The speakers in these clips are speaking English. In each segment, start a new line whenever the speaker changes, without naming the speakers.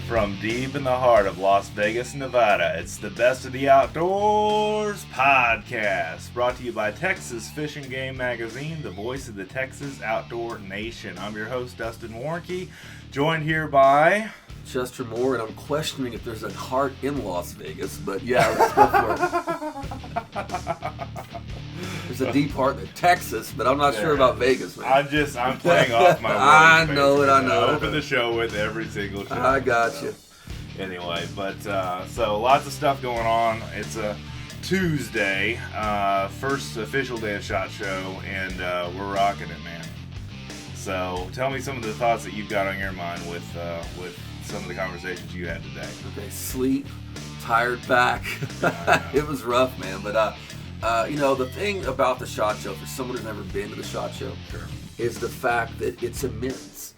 From deep in the heart of Las Vegas, Nevada, it's the Best of the Outdoors podcast, brought to you by Texas Fish and Game Magazine, the voice of the Texas outdoor nation. I'm your host, Dustin Warncke, joined here by
Chester Moore, and I'm questioning if there's a heart in Las Vegas, but yeah, let's go for it. There's a deep heart in Texas, but I'm not sure about Vegas, man.
I'm playing off my words.
I know it.
I open the show with every single show.
I got you.
Anyway, but so lots of stuff going on. It's a Tuesday, first official day of SHOT Show, and we're rocking it, man. So tell me some of the thoughts that you've got on your mind with some of the conversations you had today.
Okay, sleep, tired back. It was rough, man. But the thing about the SHOT Show, for someone who's never been to the SHOT Show, is the fact that it's immense.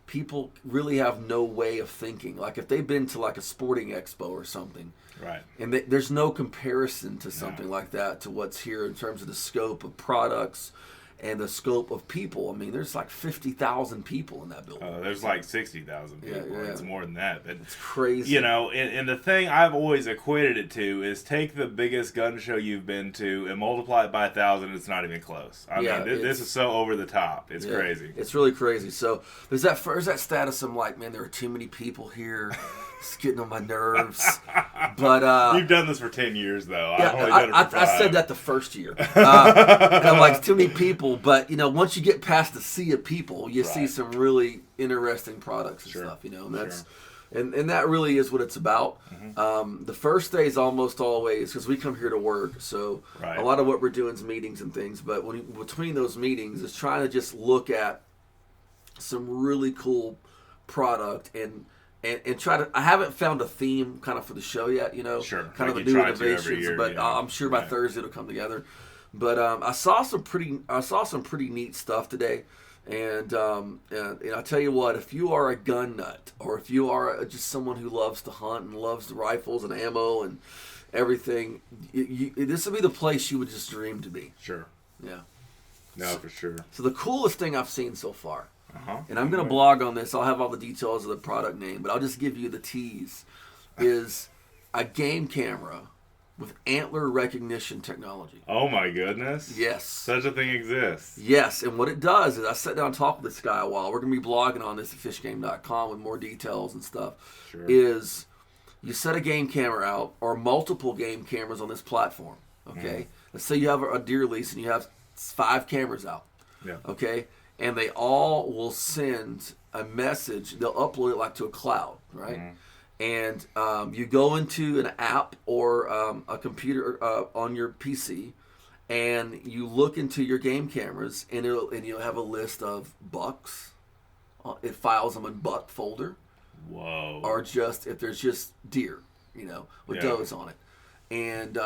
People really have no way of thinking. Like if they've been to like a sporting expo or something,
right?
And there's no comparison to something like that to what's here in terms of the scope of products and the scope of people. I mean, there's like 50,000 people in that building.
There's like 60,000 people. Yeah. It's more than that. But,
it's crazy.
You know, and the thing I've always equated it to is take the biggest gun show you've been to and multiply it by 1,000. It's not even close. I mean, this is so over the top. It's crazy.
It's really crazy. So there's that status. I'm like, man, there are too many people here. It's getting on my nerves. But
you've done this for 10 years, though.
Yeah,
I've only done it for 5.
I said that the first year. And I'm like, it's too many people. But, you know, once you get past the sea of people, you see some really interesting products and stuff, you know. And that's and that really is what it's about. Mm-hmm. The first day is almost always, because we come here to work, so a lot of what we're doing is meetings and things. But between those meetings is trying to just look at some really cool product and try to. I haven't found a theme kind of for the show yet, you know. Kind of the new innovations, but I'm sure by Thursday it'll come together. But I saw some pretty neat stuff today, and I tell you what, if you are a gun nut or if you are just someone who loves to hunt and loves the rifles and ammo and everything, this would be the place you would just dream to be.
Sure.
Yeah.
No, for sure.
So the coolest thing I've seen so far. And I'm going to blog on this. I'll have all the details of the product name, but I'll just give you the tease, is a game camera with antler recognition technology.
Oh, my goodness.
Yes.
Such a thing exists.
Yes, and what it does is I sat down and talked with this guy a while. We're going to be blogging on this at fishgame.com with more details and stuff.
Sure. Is
you set a game camera out or multiple game cameras on this platform, okay? Let's say you have a deer lease and you have 5 cameras out, okay? And they all will send a message. They'll upload it like to a cloud, right? And you go into an app or a computer on your PC, and you look into your game cameras, and you'll have a list of bucks. It files them in buck folder.
Whoa.
Or just if there's just deer, you know, with does on it. And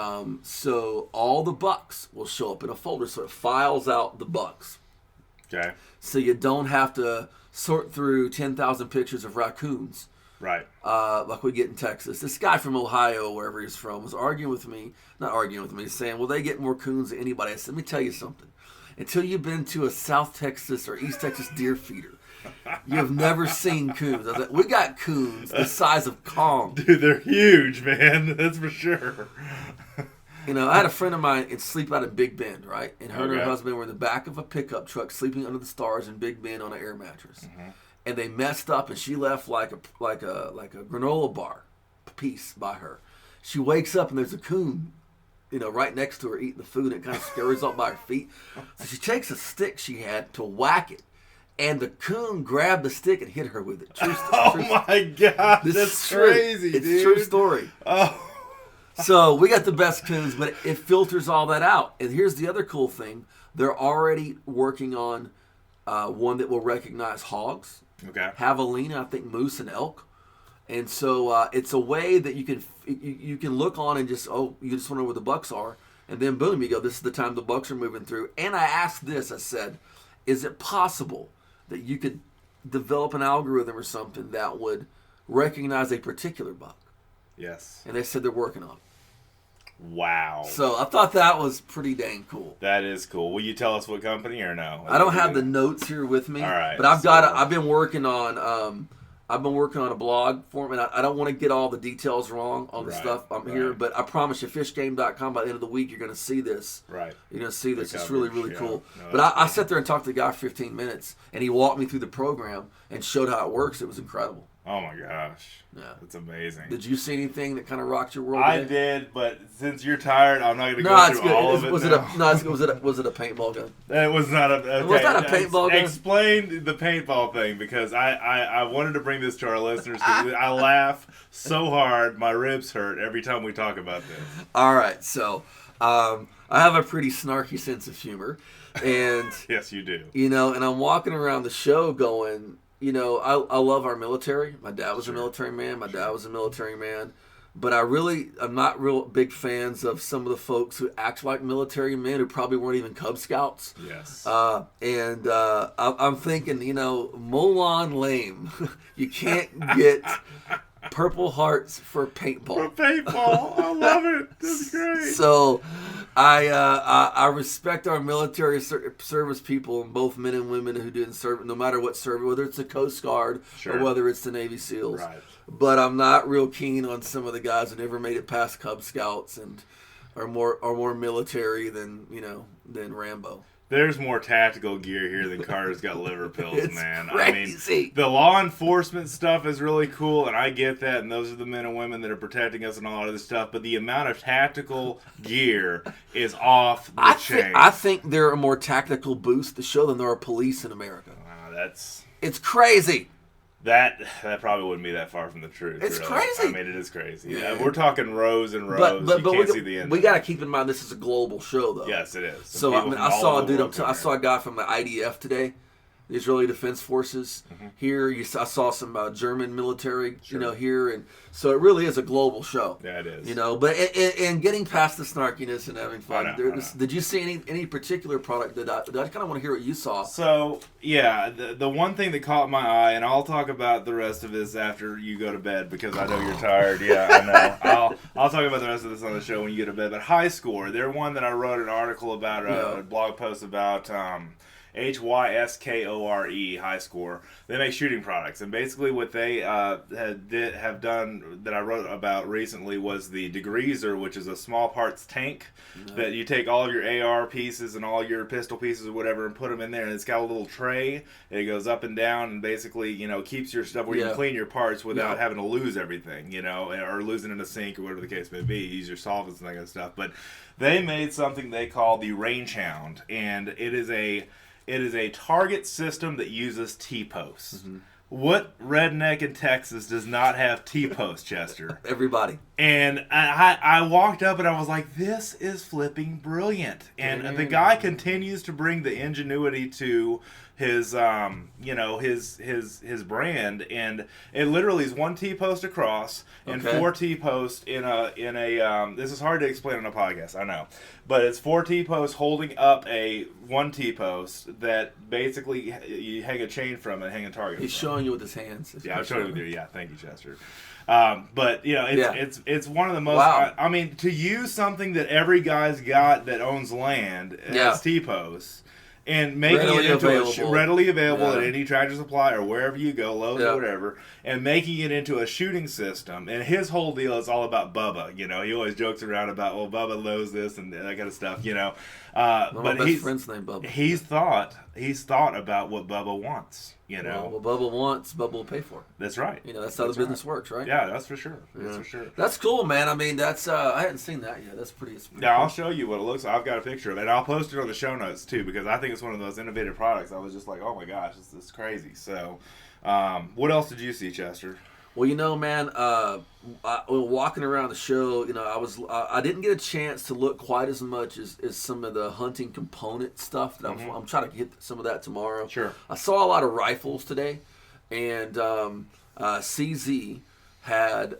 so all the bucks will show up in a folder, so it files out the bucks.
Okay.
So you don't have to sort through 10,000 pictures of raccoons.
Right.
Like we get in Texas. This guy from Ohio, wherever he's from, was saying, well, they get more coons than anybody. I said, let me tell you something. Until you've been to a South Texas or East Texas deer feeder, you have never seen coons. I was like, we got coons the size of Kong.
Dude, they're huge, man. That's for sure.
You know, I had a friend of mine sleep out in Big Bend, right? And her and her husband were in the back of a pickup truck sleeping under the stars in Big Bend on an air mattress. And they messed up, and she left like a granola bar piece by her. She wakes up, and there's a coon, you know, right next to her eating the food, and it kind of scurries up by her feet. So she takes a stick she had to whack it, and the coon grabbed the stick and hit her with it. True
my God, that's crazy, dude.
It's a true story.
Oh.
So we got the best coons, but it filters all that out. And here's the other cool thing. They're already working on one that will recognize hogs, javelina, I think moose and elk. And so it's a way that you can look on and just, you just want to know where the bucks are. And then boom, you go, this is the time the bucks are moving through. And I asked this, I said, is it possible that you could develop an algorithm or something that would recognize a particular buck?
Yes.
And they said they're working on it.
Wow.
So I thought that was pretty dang cool.
That is cool. Will you tell us what company or no?
I don't have the notes here with me.
All right.
But I've been working on I've been working on a blog for him, and I don't want to get all the details wrong on the stuff here, but I promise you, fishgame.com, by the end of the week, you're going to see this.
Right.
You're going to see this. It's really, really cool.
No,
but I sat there and talked to the guy for 15 minutes, and he walked me through the program and showed how it works. It was incredible.
Oh my gosh.
Yeah.
It's amazing.
Did you see anything that kind of rocked your world?
I did, but since you're tired, I'm not going to go through all of it.
Was it a paintball gun?
It was not a. Okay.
It was not a paintball gun.
Explain the paintball thing, because I wanted to bring this to our listeners, because I laugh so hard my ribs hurt every time we talk about this.
All right, so I have a pretty snarky sense of humor, and
yes, you do.
You know, and I'm walking around the show going, you know, I love our military. My dad was a military man. My dad was a military man. But I'm not real big fans of some of the folks who act like military men who probably weren't even Cub Scouts.
Yes.
I'm thinking, you know, Molon lame. You can't get Purple Hearts for paintball.
For paintball. I love it. That's great.
So I respect our military service people, both men and women who didn't serve, no matter what service, whether it's the Coast Guard or whether it's the Navy SEALs.
Right.
But I'm not real keen on some of the guys who never made it past Cub Scouts and are more military than Rambo.
There's more tactical gear here than Carter's got liver pills,
It's
man.
crazy.
I mean, the law enforcement stuff is really cool, and I get that, and those are the men and women that are protecting us and all of this stuff, but the amount of tactical gear is off the chain.
I think there are more tactical boosts to show than there are police in America. It's crazy.
That probably wouldn't be that far from the truth.
It's
really.
crazy.
I mean, it is crazy.
Yeah.
We're talking rows and rows.
But
you can't see the end.
We got to keep in mind this is a global show, though.
Yes, it is.
So I saw a guy from the IDF today, the Israeli Defense Forces. Here, I saw some German military, here, and so it really is a global show.
Yeah, it is.
But and getting past the snarkiness and having fun.
I know.
Did you see any particular product that I kind of want to hear what you saw?
So yeah, the one thing that caught my eye, and I'll talk about the rest of this after you go to bed because I know you're tired. Yeah, I know. I'll talk about the rest of this on the show when you go to bed. But Hyskore, they're one that I wrote an article about, a blog post about. Hyskore, Hyskore. They make shooting products, and basically what they have done that I wrote about recently was the degreaser, which is a small parts tank that you take all of your AR pieces and all your pistol pieces or whatever and put them in there, and it's got a little tray. It goes up and down, and basically keeps your stuff where you can clean your parts without having to lose everything, or losing in a sink or whatever the case may be. Use your solvents and that kind of stuff. But they made something they call the Range Hound, and it is a target system that uses T-posts. What redneck in Texas does not have T-posts, Chester?
Everybody.
And I walked up and I was like, this is flipping brilliant. And the guy continues to bring the ingenuity to his his brand, and it literally is one T-post across and 4 T-posts in a this is hard to explain on a podcast, I know, but it's 4 T-posts holding up one T-post that basically you hang a chain from and hang a target.
He's showing you with his hands.
Yeah, I'm showing you. Yeah, thank you, Chester. But it's one of the most.
Wow.
I mean, to use something that every guy's got that owns land as T-posts. And making it into readily available at any Tractor Supply or wherever you go, Lowe's or whatever, and making it into a shooting system. And his whole deal is all about Bubba. He always jokes around about, well, Bubba knows this and that kind of stuff.
But my best friend's named Bubba.
He's thought about what Bubba wants.
What Bubba wants, Bubba will pay for.
That's right.
That's how the business works, right?
Yeah, that's for sure. That's for sure.
That's cool, man. I mean, that's I hadn't seen that yet. That's pretty.
Yeah, cool. I'll show you what it looks like. I've got a picture of it, and I'll post it on the show notes too because I think it's one of those innovative products. I was just like, oh my gosh, this is crazy. So, what else did you see, Chester?
Well, man, walking around the show, I didn't get a chance to look quite as much as some of the hunting component stuff. That I'm trying to get some of that tomorrow.
Sure.
I saw a lot of rifles today, and CZ had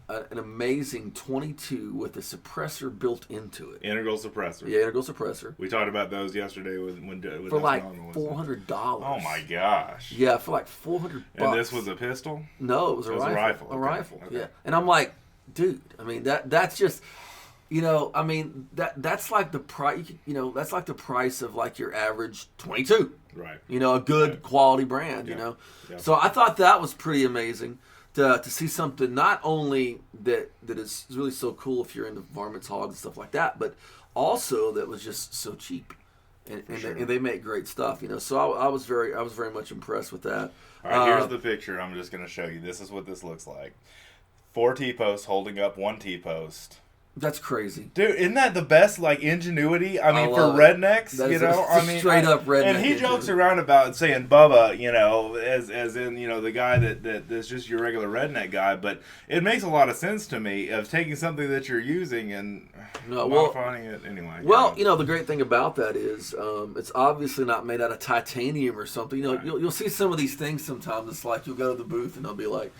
an amazing 22 with a suppressor built into it.
Integral suppressor.
Yeah, integral suppressor.
We talked about those yesterday when
for like $400.
Oh my gosh.
Yeah, for like $400.
And this was a pistol?
No, it was a rifle. A rifle. Okay. Yeah. And I'm like, dude, I mean that's just, You know, I mean, that's like the price. You know, that's like the price of like your average 22.
Right.
You know, a good quality brand. You know, so I thought that was pretty amazing to see something not only that is really so cool if you're into varmints, hogs, and stuff like that, but also that was just so cheap. And they make great stuff, you know. So I was very much impressed with that.
All right, here's the picture. I'm just going to show you. This is what this looks like. 4 T-posts holding up 1 T-post.
That's crazy,
dude. Isn't that the best like ingenuity? I mean, for rednecks,
you
know. I mean,
straight up redneck.
And he jokes around about saying Bubba, you know, as in you know the guy that's just your regular redneck guy. But it makes a lot of sense to me of taking something that you're using and modifying it anyway.
Well, you know, the great thing about that is it's obviously not made out of titanium or something. You know, you'll see some of these things sometimes. It's like you'll go to the booth and they'll be like,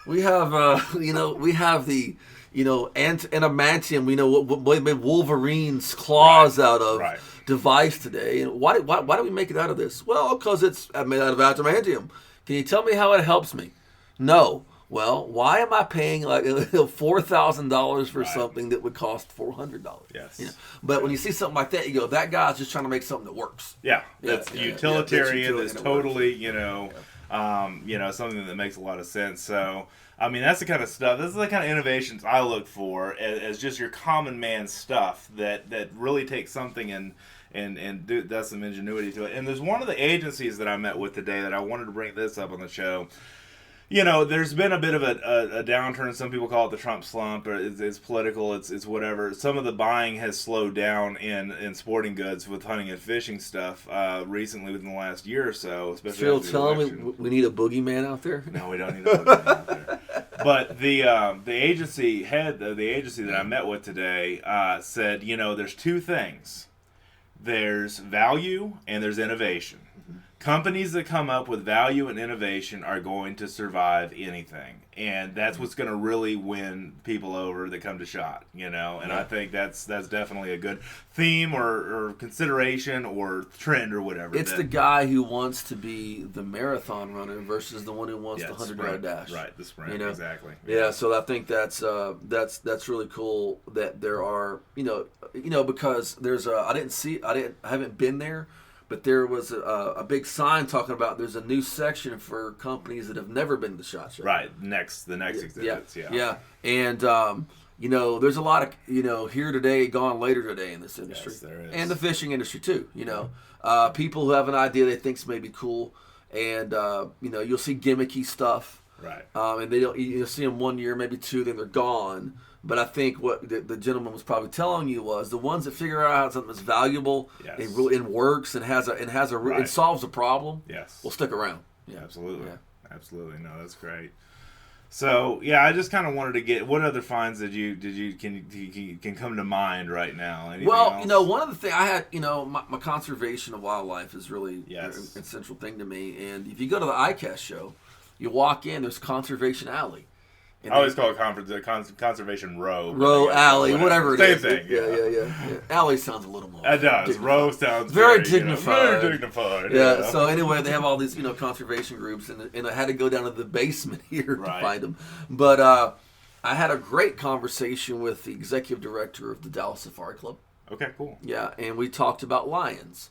we have we have the. You know, adamantium, we know what made Wolverine's claws out of device today. And why do we make it out of this? Well, because it's made out of adamantium. Can you tell me how it helps me? No. Well, why am I paying like $4,000 for something that would cost $400?
Yes.
You know? But when you see something like that, you go, that guy's just trying to make something that works.
Yeah. That's utilitarian. That's totally, you know, something that makes a lot of sense. So, I mean, that's the kind of stuff, this is the kind of innovations I look for as just your common man stuff that really takes something and does some ingenuity to it. And there's one of the agencies that I met with today that I wanted to bring this up on the show. You know, there's been a bit of a downturn. Some people call it the Trump slump, or it's political, it's whatever. Some of the buying has slowed down in sporting goods with hunting and fishing stuff recently within the last year or so. Especially
Phil, telling me we need a boogeyman out there?
No, we don't need a boogeyman out there. But the agency head, the agency that I met with today, said, you know, there's 2 things. There's value and there's innovation. Companies that come up with value and innovation are going to survive anything. And that's what's going to really win people over that come to SHOT, you know. And I think that's definitely a good theme or consideration or trend or whatever.
It's the guy who wants to be the marathon runner versus the one who wants the 100-yard dash.
Right, the sprint,
you know?
Exactly.
Yeah, so I think that's really cool that there are, you know, because there's I haven't been there. But there was a big sign talking about there's a new section for companies that have never been to SHOT Show.
Right, the next exhibits,
yeah. And, you know, there's a lot of, you know, here today, gone later today in this industry.
Yes, there is.
And the fishing industry, too, you know. People who have an idea they think may be cool. And, you know, you'll see gimmicky stuff.
Right.
And you'll see them 1 year, maybe 2, then they're gone. But I think what the gentleman was probably telling you was the ones that figure out something that's valuable and works and it solves a problem.
Yes,
will stick around.
Yeah, absolutely. Yeah. Absolutely. No, that's great. So yeah, I just kind of wanted to get what other finds can come to mind right now. Anything else?
You know, one of the things I had, you know, my conservation of wildlife is really a central thing to me. And if you go to the ICAST show, you walk in, there's Conservation Alley.
I always call it Conservation Row.
Alley, whatever it is.
Same thing.
Yeah. Alley sounds a little more.
It does.
Dignified.
Row sounds
very dignified.
Very dignified.
Yeah. So anyway, they have all these, you know, conservation groups, and I had to go down to the basement here to find them. But I had a great conversation with the executive director of the Dallas Safari Club.
Okay, cool.
Yeah, and we talked about lions.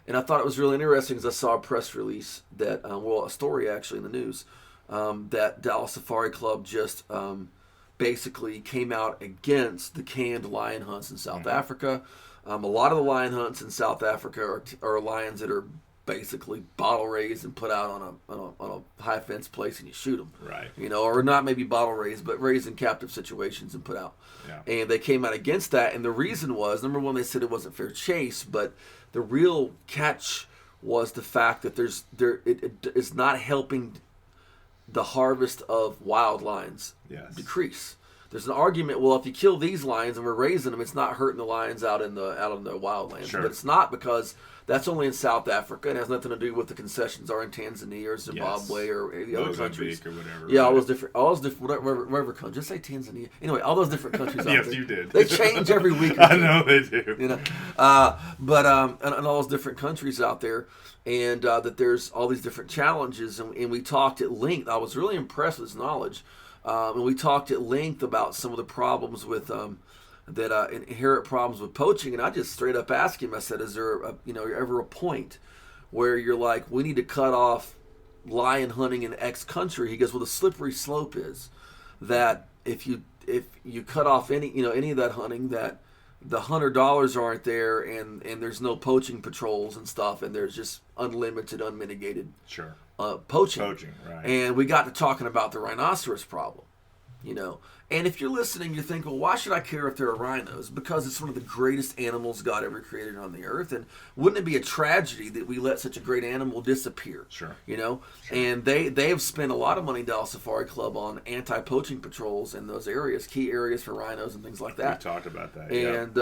And I thought it was really interesting because I saw a press release that, a story actually in the news. That Dallas Safari Club just basically came out against the canned lion hunts in South Africa. A lot of the lion hunts in South Africa are lions that are basically bottle raised and put out on a high fence place and you shoot them.
Right.
You know, or not maybe bottle raised, but raised in captive situations and put out. Yeah. And they came out against that, and the reason was, number one, they said it wasn't fair chase, but the real catch was the fact that it is not helping the harvest of wild lions decrease. There's an argument, well, if you kill these lions and we're raising them, it's not hurting the lions out in the wildlands.
Sure.
But it's not, because that's only in South Africa and has nothing to do with the concessions are in Tanzania or Zimbabwe or the other countries.
Or whatever,
yeah, all those different whatever countries. Just say Tanzania. Anyway, all those different countries.
Yes,
out there,
you did.
They change every week.
I know they do.
You know, but and all those different countries out there, and that there's all these different challenges, and we talked at length. I was really impressed with his knowledge, and we talked at length about some of the problems with inherent problems with poaching, and I just straight up asked him. I said, "Is there ever a point where you're like, we need to cut off lion hunting in X country?" He goes, "Well, the slippery slope is that if you cut off any of that hunting, that the $100 aren't there, and there's no poaching patrols and stuff, and there's just unlimited, unmitigated poaching."
Poaching, right?
And we got to talking about the rhinoceros problem, And if you're listening, you think, well, why should I care if there are rhinos? Because it's one of the greatest animals God ever created on the earth. And wouldn't it be a tragedy that we let such a great animal disappear?
Sure.
Sure. And they have spent a lot of money, Dallas Safari Club, on anti-poaching patrols in those areas, key areas for rhinos and things like that.
We talked about that.
And,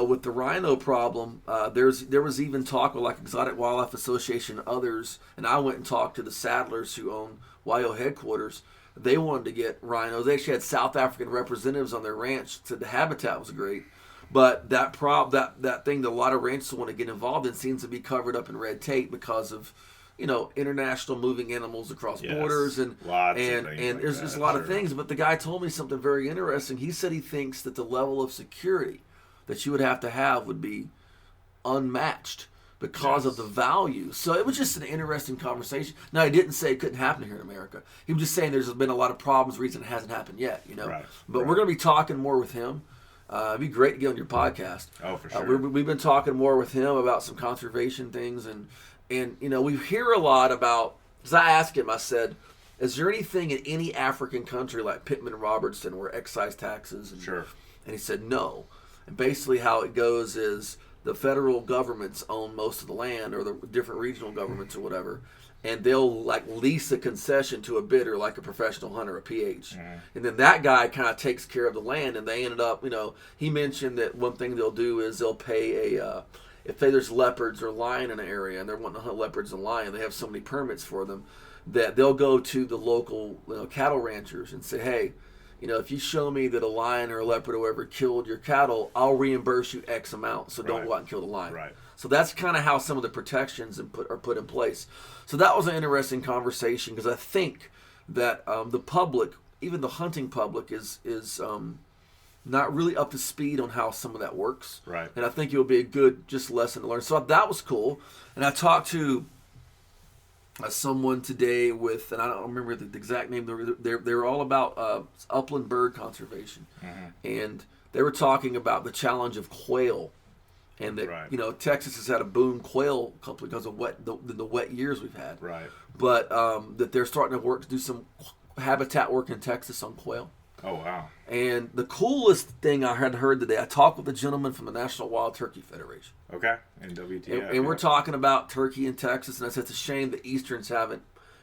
with the rhino problem, there was even talk with like Exotic Wildlife Association and others. And I went and talked to the Saddlers who own YO headquarters. They wanted to get rhinos. They actually had South African representatives on their ranch, said the habitat was great. But that thing that a lot of ranchers want to get involved in seems to be covered up in red tape because of, international moving animals across borders and there's just a lot of things. But the guy told me something very interesting. He said he thinks that the level of security that you would have to have would be unmatched because of the value. So it was just an interesting conversation. Now, he didn't say it couldn't happen here in America. He was just saying there's been a lot of problems, reason it hasn't happened yet,
Right.
But we're going to be talking more with him. It'd be great to get on your podcast.
Oh, for sure.
We've been talking more with him about some conservation things. And we hear a lot about, because I asked him, I said, is there anything in any African country like Pittman and Robertson where excise taxes? And he said no. And basically how it goes is, the federal governments own most of the land, or the different regional governments or whatever, and they'll like lease a concession to a bidder like a professional hunter, a PH. And then that guy kind of takes care of the land, and they ended up, he mentioned that one thing they'll do is they'll pay if there's leopards or lion in an area and they're wanting to hunt leopards and lion, they have so many permits for them that they'll go to the local cattle ranchers and say, hey, if you show me that a lion or a leopard or whoever killed your cattle, I'll reimburse you X amount. So don't go out and kill the lion.
Right.
So that's kind of how some of the protections are put in place. So that was an interesting conversation because I think that the public, even the hunting public, is not really up to speed on how some of that works.
Right.
And I think it would be a good just lesson to learn. So that was cool. And I talked to someone today with, and I don't remember the exact name. They're all about upland bird conservation, and they were talking about the challenge of quail, and that Texas has had a boom quail couple because of the wet years we've had.
Right.
But that they're starting to do some habitat work in Texas on quail.
Oh, wow.
And the coolest thing I had heard today, I talked with a gentleman from the National Wild Turkey Federation.
Okay, and WTF.
And we're talking about turkey in Texas, and I said it's a shame the Easterns haven't,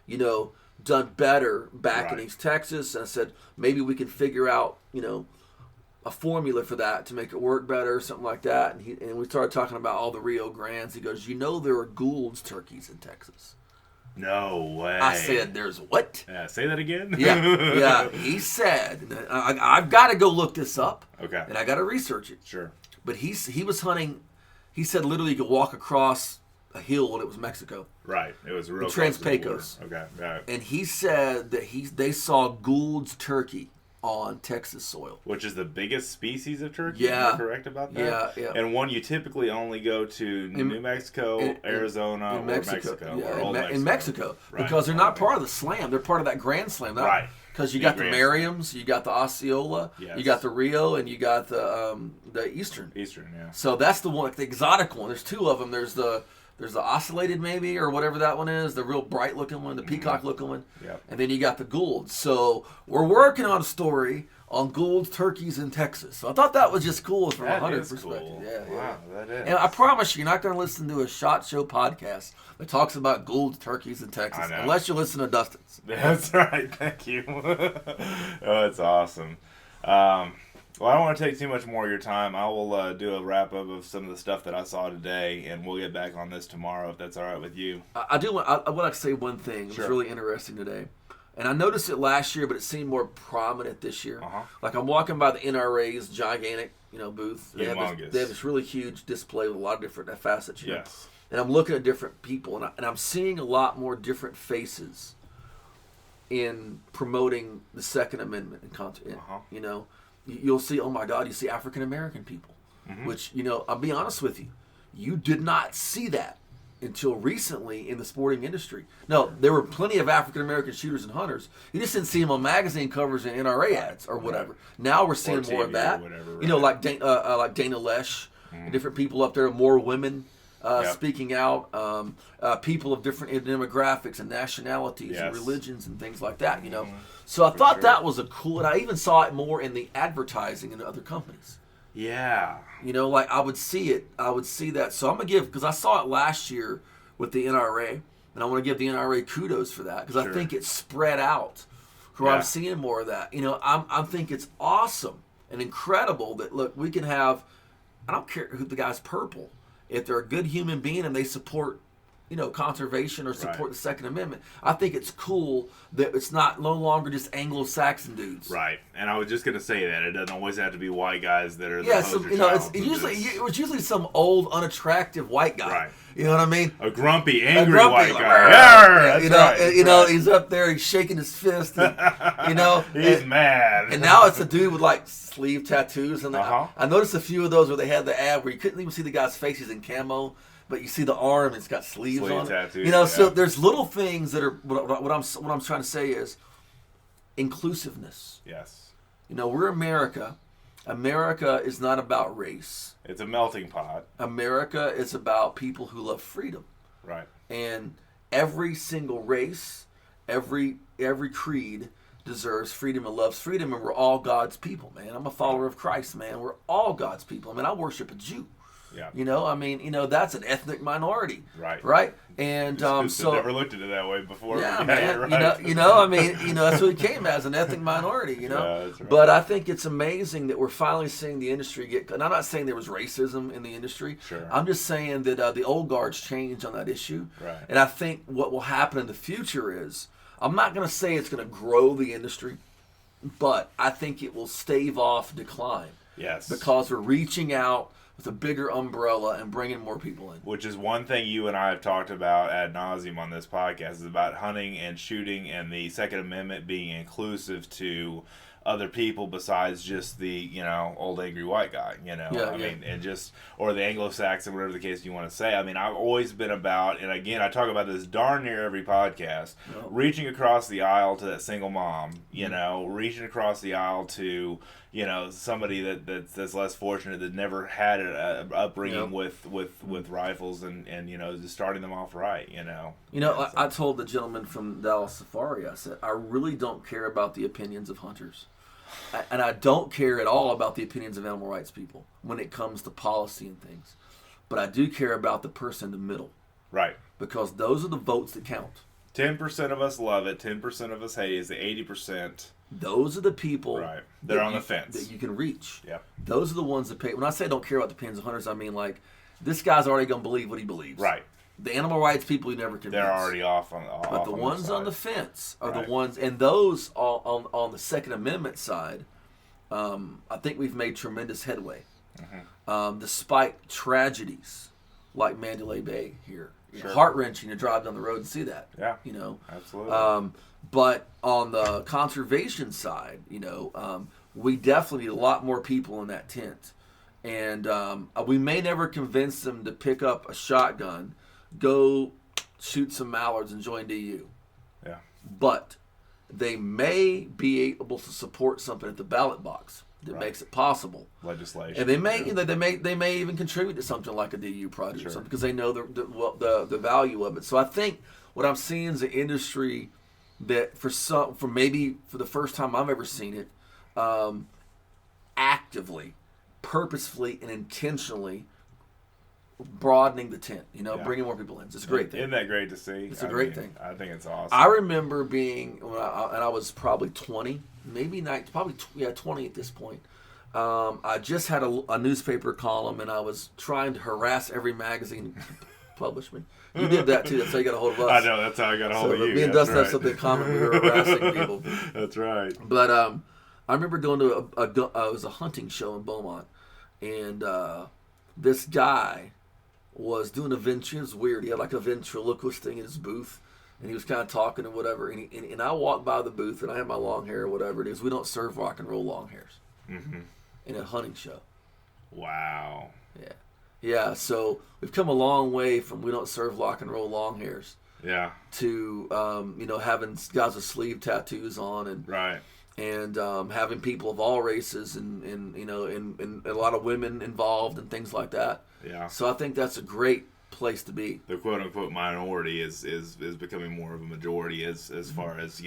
done better back in East Texas. And I said maybe we can figure out, a formula for that to make it work better or something like that. And we started talking about all the Rio Grandes. He goes, there are Gould's turkeys in Texas.
No way.
I said, there's what?
Yeah, say that again?
Yeah. He said, I've got to go look this up.
Okay.
And I got to research it.
Sure.
But he was hunting, he said literally you could walk across a hill and it was Mexico.
Right. It was real
Trans Pecos.
Okay. Right.
And he said that they saw Gould's turkey on Texas soil.
Which is the biggest species of turkey?
Yeah.
Am I correct about that?
Yeah.
And one you typically only go to New Mexico, Arizona, or Mexico.
Yeah, in Mexico. Right. Because they're not part of the slam. They're part of that Grand Slam.
Right.
Because you got the Merriams, you got the Osceola, you got the Rio, and you got the Eastern.
Eastern, yeah.
So that's the one, the exotic one. There's two of them. There's the Oscillated maybe, or whatever that one is, the real bright looking one, the peacock looking one.
Yep.
And then you got the Goulds. So we're working on a story on Gould's turkeys in Texas. So I thought that was just cool from a hunter perspective.
Cool.
Yeah.
Wow, that is.
And I promise you're not going to listen to a SHOT Show podcast that talks about Gould's turkeys in Texas unless you listen to Dustin's.
That's right. Thank you. Oh, that's awesome. Well, I don't want to take too much more of your time. I will do a wrap-up of some of the stuff that I saw today, and we'll get back on this tomorrow if that's all right with you.
I would like to say one thing. It was really interesting today. And I noticed it last year, but it seemed more prominent this year. Like I'm walking by the NRA's gigantic, booth. They have this really huge display with a lot of different facets.
Yes.
And I'm looking at different people, and I'm seeing a lot more different faces in promoting the Second Amendment and content. You'll see, oh my God, you see African American people, which, I'll be honest with you, you did not see that until recently in the sporting industry. No, there were plenty of African American shooters and hunters. You just didn't see them on magazine covers and NRA ads or whatever. Now we're seeing more of that. Whatever, like Dana Lesh, different people up there, more women speaking out, people of different demographics and nationalities and religions and things like that. So I thought that was and I even saw it more in the advertising in other companies.
Yeah.
Like I would see that. So I'm going to give, because I saw it last year with the NRA, and I want to give the NRA kudos for that, because I think it's spread out where I'm seeing more of that. I think it's awesome and incredible that, look, we can have, I don't care who the guy's purple, if they're a good human being and they support conservation or support the Second Amendment. I think it's cool that it's no longer just Anglo-Saxon dudes.
Right. And I was just going to say that. It doesn't always have to be white guys that are the
it was usually some old, unattractive white guy.
Right.
You know what I mean?
A grumpy, angry white guy.
He's up there, he's shaking his fist. And,
he's mad.
And now it's a dude with like sleeve tattoos. And I noticed a few of those where they had the ad where you couldn't even see the guy's face. He's in camo. But you see the arm; it's got sleeves on
tattoos,
it. So there's little things that are. What I'm trying to say is inclusiveness.
Yes.
We're America. America is not about race.
It's a melting pot.
America is about people who love freedom.
Right.
And every single race, every creed deserves freedom and loves freedom, and we're all God's people, man. I'm a follower of Christ, man. We're all God's people. I mean, I worship a Jew.
Yeah.
That's an ethnic minority.
Right.
Right? And
so never looked at it that way before.
Yeah, man.
Right.
That's what it came as, an ethnic minority,
Yeah, that's right.
But I think it's amazing that we're finally seeing the industry get, and I'm not saying there was racism in the industry.
Sure.
I'm just saying that the old guard's changed on that issue.
Right.
And I think what will happen in the future is, I'm not going to say it's going to grow the industry, but I think it will stave off decline.
Yes.
Because we're reaching out with a bigger umbrella and bringing more people in.
Which is one thing you and I have talked about ad nauseum on this podcast, is about hunting and shooting and the Second Amendment being inclusive to other people besides just the, old angry white guy, mean, and just, or the Anglo-Saxon, whatever the case you want to say. I mean, I've always been about, and again, I talk about this darn near every podcast, reaching across the aisle to that single mom, reaching across the aisle to, somebody that's less fortunate, that never had an upbringing with rifles and just starting them off right,
I told the gentleman from Dallas Safari, I said, I really don't care about the opinions of hunters. And I don't care at all about the opinions of animal rights people when it comes to policy and things. But I do care about the person in the middle.
Right.
Because those are the votes that count.
10% of us love it, 10% of us hate it. Is the 80%.
Those are the people
They're on the fence
that you can reach.
Yep.
Those are the ones that pay. When I say I don't care about the opinions of hunters, I mean like this guy's already going to believe what he believes.
Right.
The animal rights people you never convince.
They're already off on
But the ones on the fence are the ones, and those on the Second Amendment side, I think we've made tremendous headway. Despite tragedies like Mandalay Bay here. Sure. Heart-wrenching to drive down the road and see that.
Yeah. Absolutely.
But on the conservation side, we definitely need a lot more people in that tent. And we may never convince them to pick up a shotgun, go shoot some mallards and join DU.
Yeah.
But they may be able to support something at the ballot box that makes it possible.
Legislation.
And they may even contribute to something like a DU project or something, because they know the value of it. So I think what I'm seeing is an industry that for maybe for the first time I've ever seen it, actively, purposefully, and intentionally broadening the tent, bringing more people in. It's a great thing.
Isn't that great to see?
It's a great thing.
I think it's awesome.
I remember being, and I was probably 20, maybe 20 at this point. I just had a newspaper column, and I was trying to harass every magazine to publish me. You did that too. That's how you got a hold of us.
I know. That's how I got a hold of you.
Me and Dustin have something in common. We were harassing people.
That's right.
But I remember going to it was a hunting show in Beaumont, and this guy was doing a venture. It was weird. He had like a ventriloquist thing in his booth, and he was kind of talking and whatever. And I walked by the booth, and I had my long hair or whatever it is. We don't serve rock and roll long hairs in a hunting show.
Wow.
Yeah. Yeah, so we've come a long way from we don't serve rock and roll long hairs.
Yeah.
To having guys with sleeve tattoos on and
right.
And having people of all races and a lot of women involved and things like that.
Yeah.
So I think that's a great place to be.
The quote unquote minority is becoming more of a majority as far as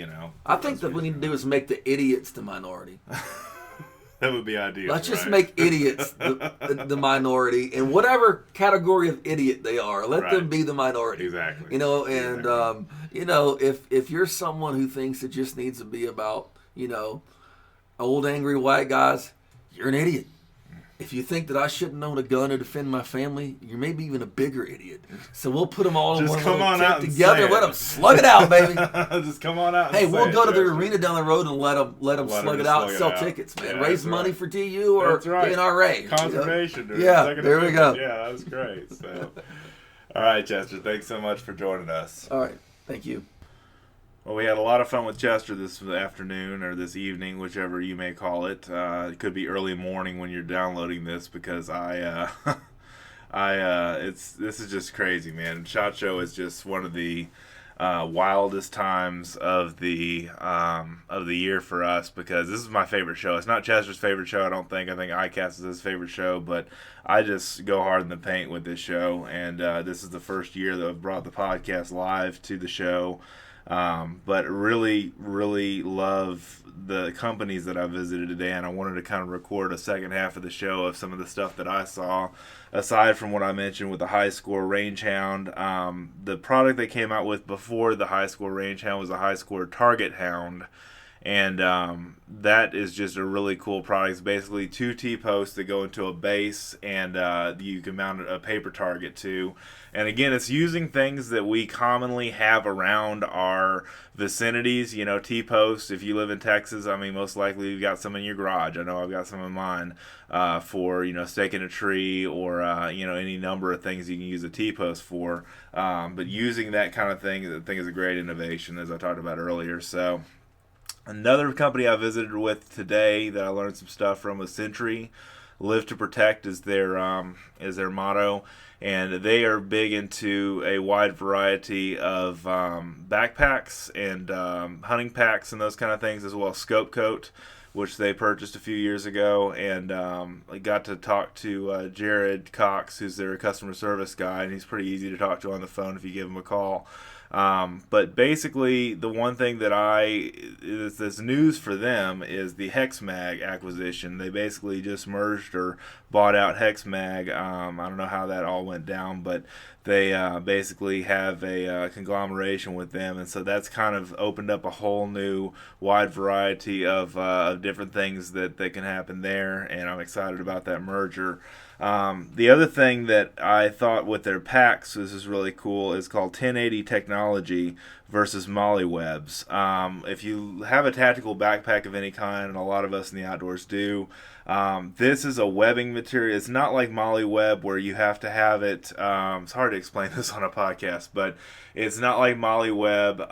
I think that what we need to do is make the idiots the minority.
That would be ideal.
Let's just make idiots the minority, in whatever category of idiot they are. Let them be the minority.
Exactly.
If you're someone who thinks it just needs to be about, old angry white guys, you're an idiot. If you think that I shouldn't own a gun to defend my family, you're maybe even a bigger idiot. So we'll put them all in one little tent together and let them slug it out, baby.
Just come on out.
Hey, we'll go to the arena down the road and let them slug it out and sell tickets, man. Raise money for DU or NRA.
Conservation.
Yeah, there we go.
Yeah, that was great. So, all right, Chester, thanks so much for joining us.
All right, thank you.
Well, we had a lot of fun with Chester this afternoon or this evening, whichever you may call it. It could be early morning when you're downloading this because this is just crazy, man. SHOT Show is just one of the wildest times of the year for us because this is my favorite show. It's not Chester's favorite show, I don't think. I think ICAST is his favorite show, but I just go hard in the paint with this show, and this is the first year that I've brought the podcast live to the show. But really, really love the companies that I visited today, and I wanted to kind of record a second half of the show of some of the stuff that I saw, aside from what I mentioned with the Hyskore Range Hound. The product they came out with before the Hyskore Range Hound was a Hyskore Target Hound, and that is just a really cool product. It's basically two T-posts that go into a base, and you can mount a paper target to. And again, it's using things that we commonly have around our vicinities. T-posts, if you live in Texas, I mean, most likely you've got some in your garage. I know I've got some in mine for, staking a tree or, any number of things you can use a T-post for. But using that kind of thing, I think is a great innovation, as I talked about earlier. So another company I visited with today that I learned some stuff from was Sentry. Live to Protect is their motto, and they are big into a wide variety of backpacks and hunting packs and those kind of things, as well as Scopecoat, which they purchased a few years ago. And I got to talk to Jared Cox, who's their customer service guy, and he's pretty easy to talk to on the phone if you give him a call. But basically, the one thing that is news for them is the HexMag acquisition. They basically just merged or bought out HexMag. I don't know how that all went down, but they basically have a conglomeration with them, and so that's kind of opened up a whole new wide variety of different things that can happen there, and I'm excited about that merger. The other thing that I thought with their packs, this is really cool, is called 1080 technology versus Molly webs. If you have a tactical backpack of any kind, and a lot of us in the outdoors do, this is a webbing material. It's not like Molly web where you have to have it. It's hard to explain this on a podcast, but it's not like Molly web.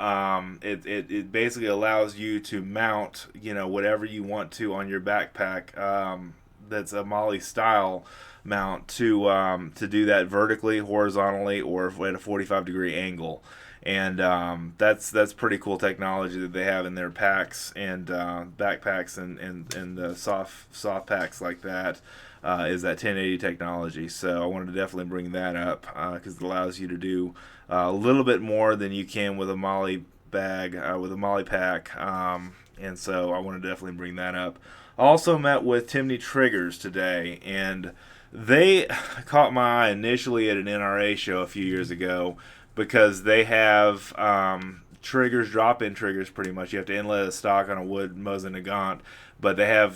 It basically allows you to mount, whatever you want to on your backpack. That's a Molly style mount to do that vertically, horizontally, or at a 45-degree angle. And that's pretty cool technology that they have in their packs and backpacks and the soft packs like that. Is that 1080 technology. So I wanted to definitely bring that up because it allows you to do a little bit more than you can with a Molly bag, with a Molly pack. And so I wanted to definitely bring that up. Also met with Timney Triggers today, and they caught my eye initially at an NRA show a few years ago because they have triggers, drop-in triggers pretty much. You have to inlet a stock on a wood Mosin Nagant. But they have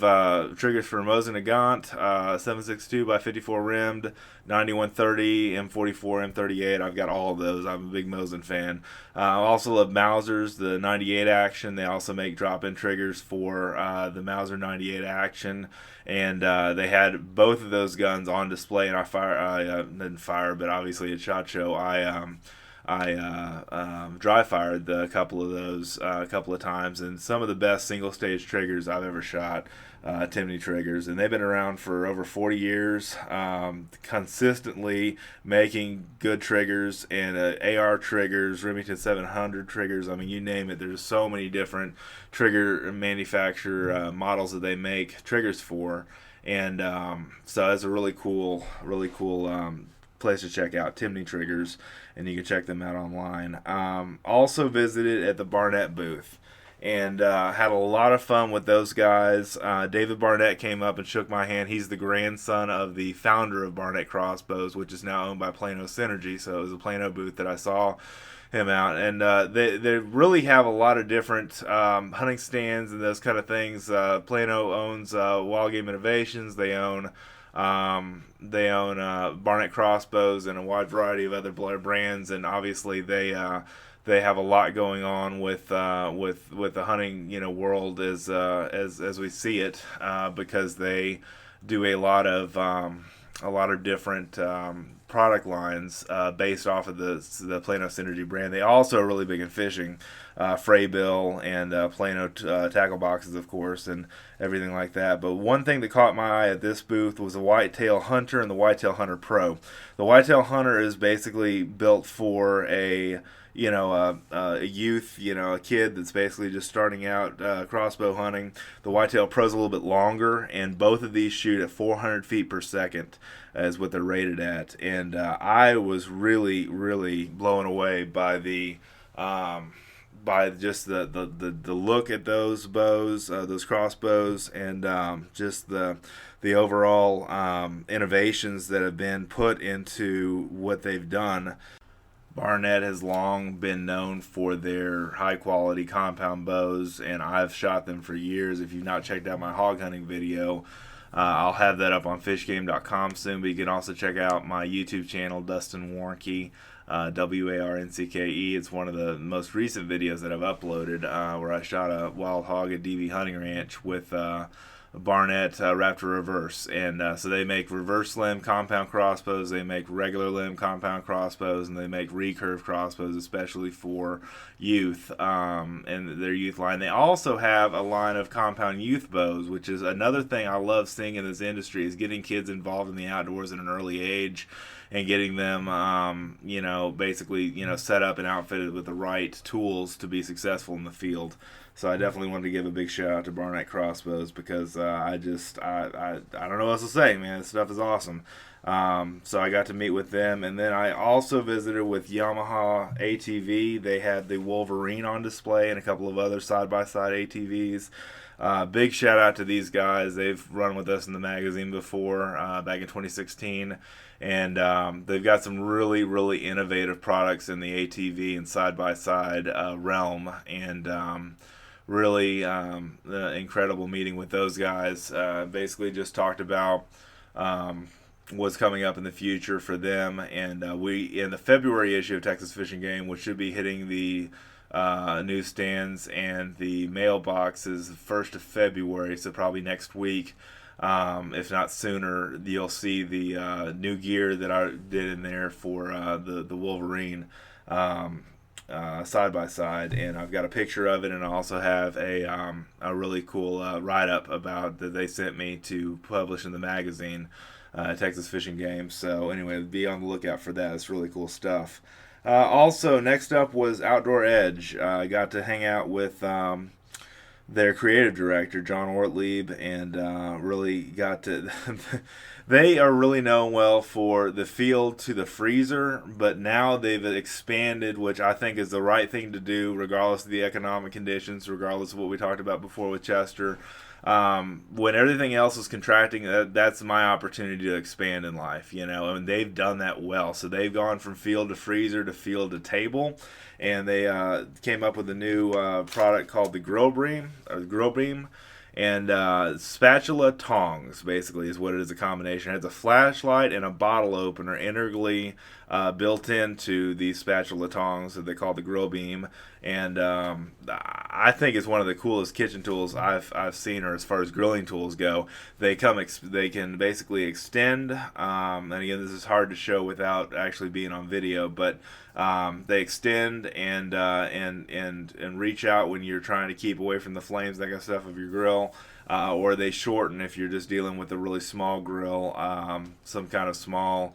triggers for Mosin Nagant, 7.62 by 54 rimmed, 9130, M44, M38. I've got all of those. I'm a big Mosin fan. I also love Mausers, the 98 action. They also make drop-in triggers for the Mauser 98 action. And they had both of those guns on display, and I didn't fire, but obviously at SHOT Show, I dry fired a couple of those a couple of times, and some of the best single stage triggers I've ever shot, Timney Triggers, and they've been around for over 40 years, consistently making good triggers, and AR triggers, Remington 700 triggers. I mean, you name it. There's so many different trigger manufacturer models that they make triggers for, and so that's a really cool place to check out, Timney Triggers, and you can check them out online. Also visited at the Barnett booth, and had a lot of fun with those guys. David Barnett came up and shook my hand. He's the grandson of the founder of Barnett Crossbows, which is now owned by Plano Synergy, so it was a Plano booth that I saw him out, and they really have a lot of different hunting stands and those kind of things. Plano owns Wild Game Innovations. They own Barnett Crossbows and a wide variety of other brands, and obviously they have a lot going on with the hunting world as we see it, because they do a lot of different product lines based off of the Plano Synergy brand. They also are really big in fishing, Fraybill and Plano tackle boxes, of course, and everything like that. But one thing that caught my eye at this booth was the Whitetail Hunter and the Whitetail Hunter Pro. The Whitetail Hunter is basically built for a youth, a kid that's basically just starting out crossbow hunting. The Whitetail Pro's a little bit longer, and both of these shoot at 400 feet per second is what they're rated at. And I was really, really blown away by by just the look at those bows, those crossbows, and just the overall innovations that have been put into what they've done. Barnett has long been known for their high-quality compound bows, and I've shot them for years. If you've not checked out my hog hunting video, I'll have that up on fishgame.com soon, but you can also check out my YouTube channel, Dustin Warncke, Warncke. It's one of the most recent videos that I've uploaded, where I shot a wild hog at DV Hunting Ranch with Barnett Raptor Reverse, and so they make reverse limb compound crossbows, they make regular limb compound crossbows, and they make recurve crossbows, especially for youth, and their youth line. They also have a line of compound youth bows, which is another thing I love seeing in this industry, is getting kids involved in the outdoors at an early age and getting them basically set up and outfitted with the right tools to be successful in the field. So I definitely wanted to give a big shout out to Barnett Crossbows, because I don't know what else to say, man. This stuff is awesome. So I got to meet with them, and then I also visited with Yamaha ATV. They had the Wolverine on display and a couple of other side-by-side ATVs. Big shout out to these guys. They've run with us in the magazine before, back in 2016. And they've got some really, really innovative products in the ATV and side-by-side realm. And really incredible meeting with those guys. Basically just talked about what's coming up in the future for them. And we, in the February issue of Texas Fish and Game, which should be hitting the newsstands and the mailboxes 1st of February, so probably next week, if not sooner, you'll see the new gear that I did in there for the Wolverine side by side, and I've got a picture of it, and I also have a really cool write-up about that they sent me to publish in the magazine, Texas Fish and Game. So anyway, be on the lookout for that. It's really cool stuff. Also, next up was Outdoor Edge. I got to hang out with their creative director, John Ortlieb, and really got to. They are really known well for the field to the freezer, but now they've expanded, which I think is the right thing to do, regardless of the economic conditions, regardless of what we talked about before with Chester. When everything else is contracting, that's my opportunity to expand in life, and they've done that well. So they've gone from field to freezer to field to table, and they came up with a new product called the Grill Beam, and spatula tongs, basically, is what it is, a combination. It has a flashlight and a bottle opener integrally built into the spatula tongs that they call the Grill Beam. And I think it's one of the coolest kitchen tools I've seen, or as far as grilling tools go. They can basically extend, and again, this is hard to show without actually being on video, but they extend and reach out when you're trying to keep away from the flames, that kind of stuff, of your grill, or they shorten if you're just dealing with a really small grill, some kind of small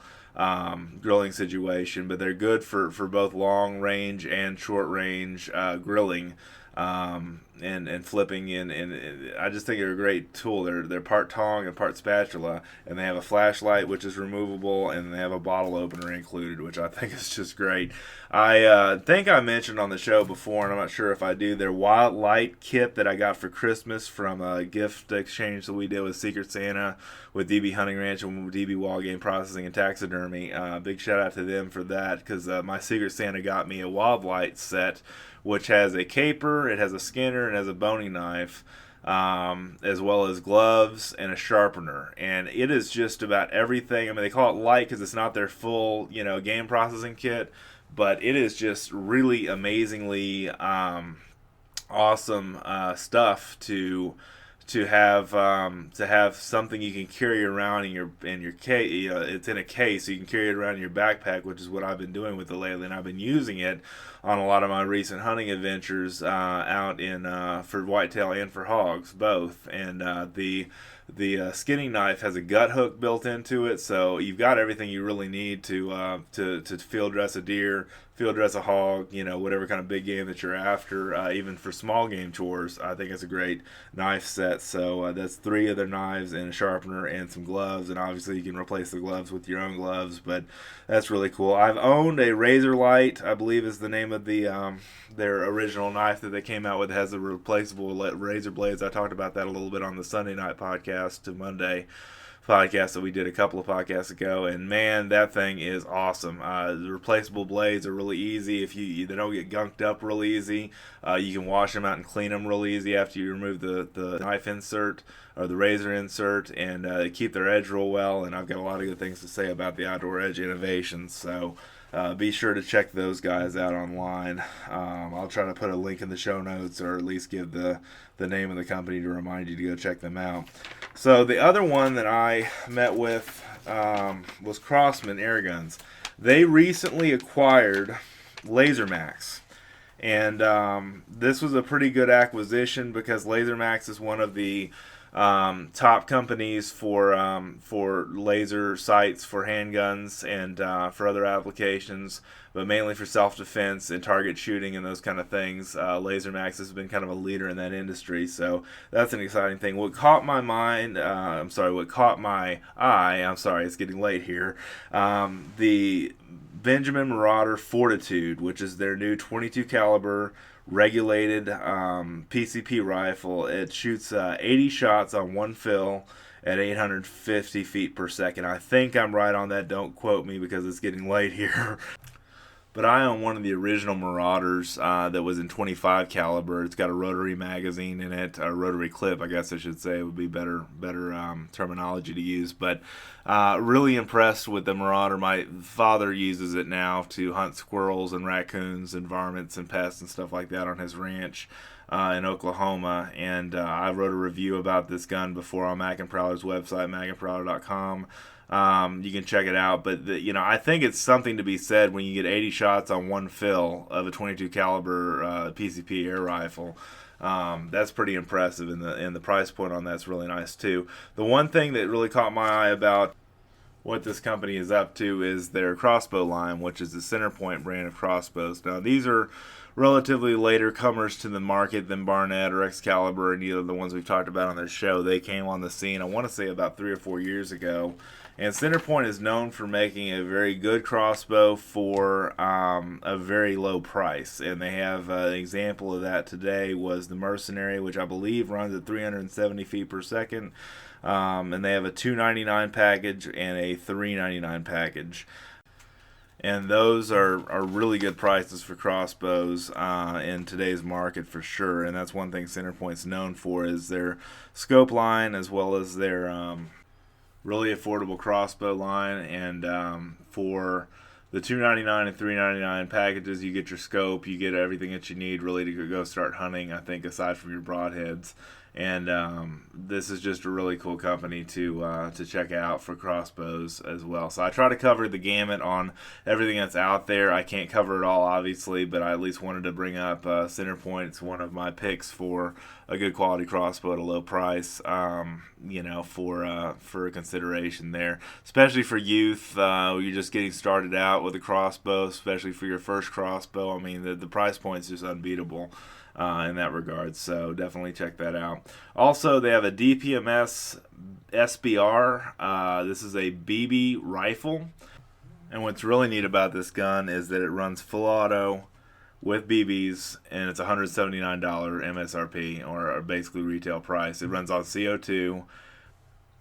grilling situation. But they're good for both long range and short range grilling. And flipping and I just think they're a great tool. They're part tong and part spatula, and they have a flashlight which is removable, and they have a bottle opener included, which I think is just great. I think I mentioned on the show before, and I'm not sure if I do, their Wild Light kit that I got for Christmas from a gift exchange that we did with Secret Santa with DB Hunting Ranch and DB Wall Game Processing and Taxidermy. Big shout out to them for that, because my Secret Santa got me a Wild Light set, which has a caper, it has a skinner, and has a boning knife, as well as gloves and a sharpener. And it is just about everything. I mean, they call it light because it's not their full, game processing kit, but it is just really amazingly awesome stuff to have something you can carry around in your case. It's in a case, so you can carry it around in your backpack, which is what I've been doing with it lately, and I've been using it on a lot of my recent hunting adventures out in for whitetail and for hogs both. And the skinning knife has a gut hook built into it, so you've got everything you really need to field dress a deer, field dress a hog, whatever kind of big game that you're after. Even for small game chores, I think it's a great knife set. So that's 3 other knives and a sharpener and some gloves, and obviously you can replace the gloves with your own gloves, but that's really cool. I've owned a Razor Light, I believe is the name of the their original knife that they came out with. It has the replaceable razor blades. I talked about that a little bit on the Sunday night podcast to Monday podcast that we did a couple of podcasts ago, and man, that thing is awesome. The replaceable blades are really easy. If they don't get gunked up real easy, you can wash them out and clean them real easy after you remove the knife insert or the razor insert, and they keep their edge real well. And I've got a lot of good things to say about the Outdoor Edge innovations, so be sure to check those guys out online. I'll try to put a link in the show notes, or at least give the name of the company to remind you to go check them out. So the other one that I met with was Crosman Air Guns. They recently acquired Laser Max, and this was a pretty good acquisition because Laser Max is one of the top companies for laser sights for handguns and for other applications, but mainly for self-defense and target shooting and those kind of things. Laser Max has been kind of a leader in that industry, so that's an exciting thing. What caught my eye, it's getting late here, the Benjamin Marauder Fortitude, which is their new 22 caliber regulated PCP rifle. It shoots 80 shots on one fill at 850 feet per second. I think I'm right on that. Don't quote me because it's getting late here. But I own one of the original Marauders that was in 25 caliber. It's got a rotary magazine in it, a rotary clip, I guess I should say, would be better terminology to use. But really impressed with the Marauder. My father uses it now to hunt squirrels and raccoons and varmints and pests and stuff like that on his ranch in Oklahoma. And I wrote a review about this gun before on Mac and Prowler's website, macandprowler.com. You can check it out, but I think it's something to be said when you get 80 shots on one fill of a 22 caliber PCP air rifle. That's pretty impressive, and the price point on that's really nice too. The one thing that really caught my eye about what this company is up to is their crossbow line, which is the Centerpoint brand of crossbows. Now, these are relatively later comers to the market than Barnett or Excalibur and either of the ones we've talked about on their show. They came on the scene, I want to say, about 3 or 4 years ago. And Centerpoint is known for making a very good crossbow for a very low price. And they have an example of that today was the Mercenary, which I believe runs at 370 feet per second. And they have a $299 package and a $399 package. And those are really good prices for crossbows in today's market for sure. And that's one thing Centerpoint's known for is their scope line as well as their really affordable crossbow line. And for the $299 and $399 packages, you get your scope, you get everything that you need really to go start hunting, I think, aside from your broadheads. And this is just a really cool company to check out for crossbows as well. So I try to cover the gamut on everything that's out there. I can't cover it all, obviously, but I at least wanted to bring up Centerpoint. It's one of my picks for a good quality crossbow at a low price, for a consideration there, especially for youth. You're just getting started out with a crossbow, especially for your first crossbow. I mean, the price point is just unbeatable in that regard, so definitely check that out. Also, they have a DPMS SBR. This is a BB rifle, and what's really neat about this gun is that it runs full auto with BBs, and it's $179 MSRP, or basically retail price. It runs on CO2,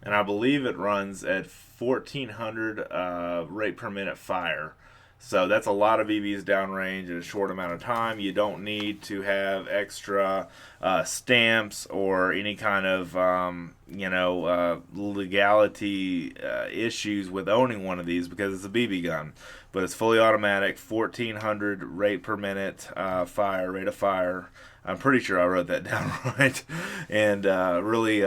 and I believe it runs at 1,400 rate per minute fire. So that's a lot of BBs downrange in a short amount of time. You don't need to have extra stamps or any kind of legality issues with owning one of these because it's a BB gun. But it's fully automatic, 1,400 rate per minute rate of fire. I'm pretty sure I wrote that down right. And really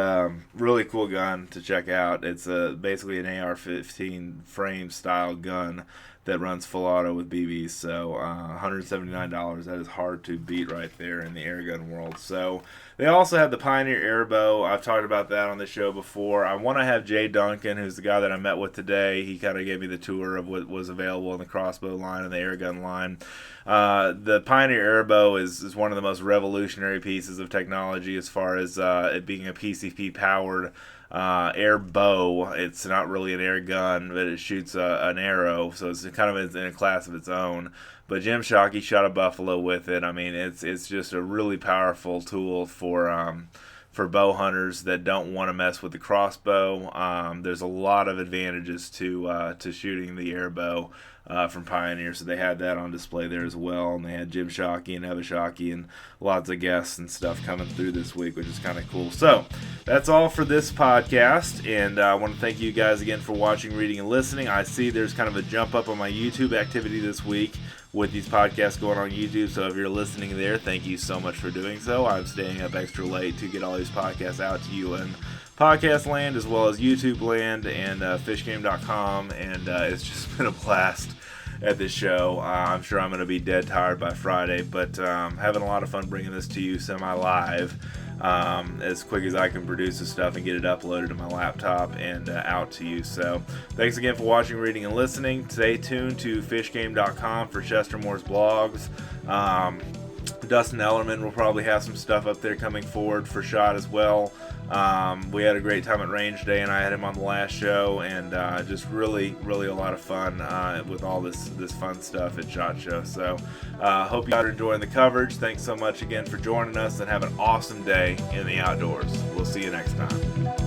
cool gun to check out. It's basically an AR-15 frame style gun that runs full auto with BBs. So $179, that is hard to beat right there in the airgun world. So they also have the Pioneer Airbow. I've talked about that on the show before. I want to have Jay Duncan, who's the guy that I met with today. He kind of gave me the tour of what was available in the crossbow line and the airgun line. The Pioneer Airbow is one of the most revolutionary pieces of technology as far as it being a PCP powered air bow. It's not really an air gun, but it shoots an arrow, so it's kind of in a class of its own. But Jim Shockey shot a buffalo with it. I mean, it's just a really powerful tool for bow hunters that don't want to mess with the crossbow. There's a lot of advantages to shooting the air bow from Pioneer, so they had that on display there as well, and they had Jim Shockey and Eva Shockey and lots of guests and stuff coming through this week, which is kind of cool. So that's all for this podcast, and I want to thank you guys again for watching, reading, and listening. I see there's kind of a jump up on my YouTube activity this week with these podcasts going on YouTube, so if you're listening there, thank you so much for doing so. I'm staying up extra late to get all these podcasts out to you in podcast land as well as YouTube land and fishgame.com, and it's just been a blast at this show. I'm sure I'm going to be dead tired by Friday, but having a lot of fun bringing this to you semi-live as quick as I can produce this stuff and get it uploaded to my laptop and out to you. So thanks again for watching, reading, and listening. Stay tuned to fishgame.com for Chester Moore's blogs. Dustin Ellerman will probably have some stuff up there coming forward for SHOT as well. We had a great time at Range Day, and I had him on the last show, and just really a lot of fun with all this fun stuff at SHOT Show. So hope you guys are enjoying the coverage. Thanks so much again for joining us, and have an awesome day in the outdoors. We'll see you next time.